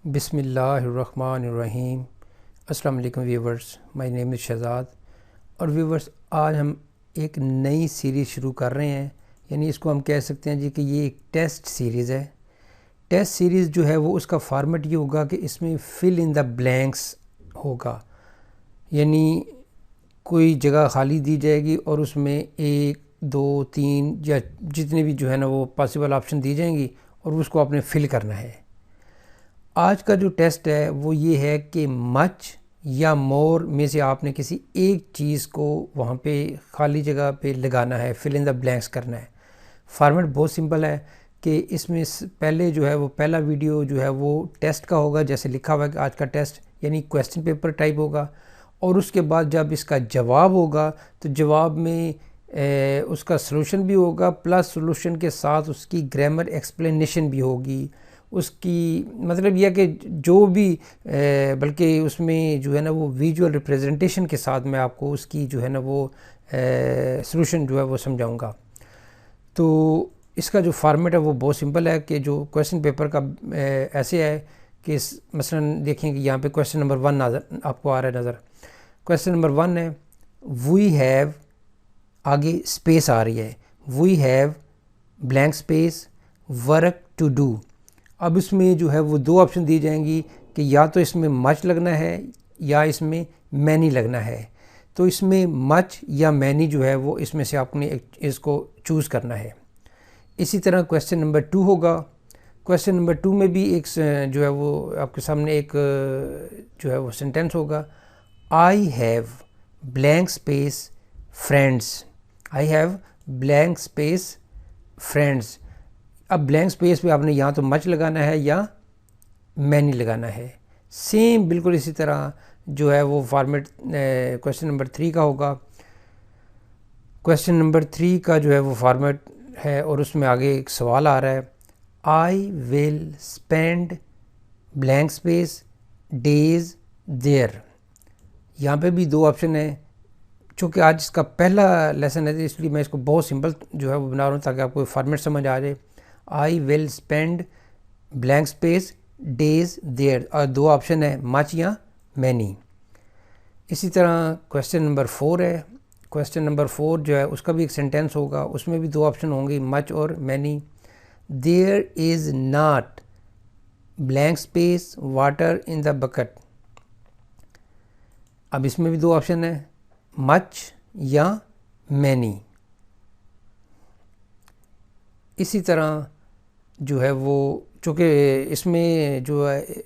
बिस्मिल्लाहिर्रहमानिर्रहीम। अस्सलाम वालेकुम viewers, my name is Shahzad. और व्यूवर्स, आज हम एक नई सीरीज़ शुरू कर रहे हैं, यानी इसको हम कह सकते हैं जी कि ये एक टेस्ट सीरीज़ है। टेस्ट सीरीज़ जो है वो उसका फॉर्मेट ये होगा कि इसमें फिल इन द ब्लैंक्स होगा, यानी कोई जगह खाली दी जाएगी और उसमें 1, 2, 3 या जितने भी जो है ना वो पॉसिबल ऑप्शन दी जाएंगी और उसको आपने फिल करना है। आज का जो टेस्ट है वो ये है कि मच या मोर में से आपने किसी एक चीज़ को वहाँ पे खाली जगह पे लगाना है, फिल इन द ब्लैंक्स करना है। फॉर्मेट बहुत सिंपल है कि इसमें पहले जो है वो पहला वीडियो जो है वो टेस्ट का होगा, जैसे लिखा हुआ है कि आज का टेस्ट यानी क्वेश्चन पेपर टाइप होगा। और उसके बाद जब इसका जवाब होगा तो जवाब में उसका सॉल्यूशन भी होगा, प्लस सॉल्यूशन के साथ उसकी ग्रामर एक्सप्लेनेशन भी होगी। उसकी मतलब यह कि जो भी बल्कि उसमें जो है ना वो विजुअल रिप्रेजेंटेशन के साथ मैं आपको उसकी जो है ना वो सॉल्यूशन जो है वो समझाऊंगा। तो इसका जो फॉर्मेट है वो बहुत सिंपल है कि जो क्वेश्चन पेपर का ऐसे है कि मसलन देखें कि यहाँ पे क्वेश्चन नंबर 1 नज़र आपको आ रहा है नज़र। क्वेश्चन नंबर 1 है वी हैव, आगे स्पेस आ रही है, we have blank space work to do. अब इसमें जो है वो दो ऑप्शन दी जाएंगी कि या तो इसमें मच लगना है या इसमें मैनी लगना है। तो इसमें मच या मैनी जो है वो इसमें से आपने इसको चूज़ करना है। इसी तरह क्वेश्चन नंबर 2 होगा। क्वेश्चन नंबर 2 में भी एक जो है वो आपके सामने एक जो है वो सेंटेंस होगा, I have blank space friends. I have blank space friends. अब ब्लैंक स्पेस पे आपने यहाँ तो मच लगाना है या मैनी लगाना है। सेम बिल्कुल इसी तरह जो है वो फॉर्मेट क्वेश्चन नंबर 3 का होगा। क्वेश्चन नंबर 3 का जो है वो फॉर्मेट है और उसमें आगे एक सवाल आ रहा है, I will spend blank space days there. यहाँ पे भी दो ऑप्शन है। चूँकि आज इसका पहला लेसन है इसलिए मैं इसको बहुत सिंपल जो है वो बना रहा हूँ ताकि आपको फॉर्मेट समझ आ जाए। I will spend blank space days there और दो ऑप्शन है मच या मैनी। इसी तरह क्वेश्चन नंबर 4 है। क्वेश्चन नंबर 4 जो है उसका भी एक सेंटेंस होगा, उसमें भी दो ऑप्शन होंगे मच और many. There is not blank space water in the bucket. अब इसमें भी दो ऑप्शन है मच या मैनी। इसी तरह जो है वो चूँकि इसमें जो है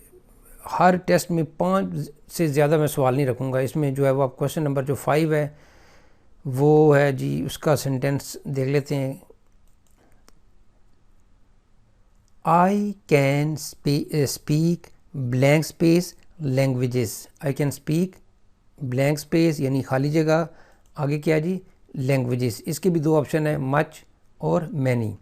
हर टेस्ट में 5 से ज़्यादा मैं सवाल नहीं रखूँगा। इसमें जो है वो आप क्वेश्चन नंबर जो 5 है वो है जी, उसका सेंटेंस देख लेते हैं। I can speak blank space languages. I can speak blank space यानी खाली जगह, आगे क्या जी, लैंग्वेजेस। इसके भी दो ऑप्शन है मच और मैनी।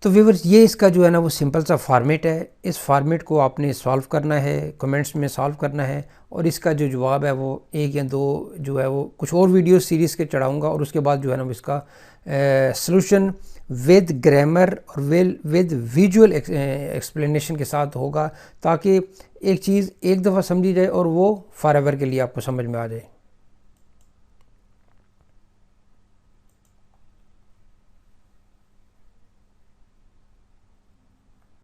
तो व्यूअर्स, ये इसका जो है ना वो सिंपल सा फॉर्मेट है। इस फॉर्मेट को आपने सॉल्व करना है, कमेंट्स में सॉल्व करना है और इसका जो जवाब है वो 1 या 2 जो है वो कुछ और वीडियो सीरीज़ के चढ़ाऊँगा और उसके बाद जो है ना वो इसका सॉल्यूशन विद ग्रामर और विद विजुअल एक्सप्लेनेशन के साथ होगा, ताकि एक चीज़ एक दफ़ा समझी जाए और वो फॉरएवर के लिए आपको समझ में आ जाए।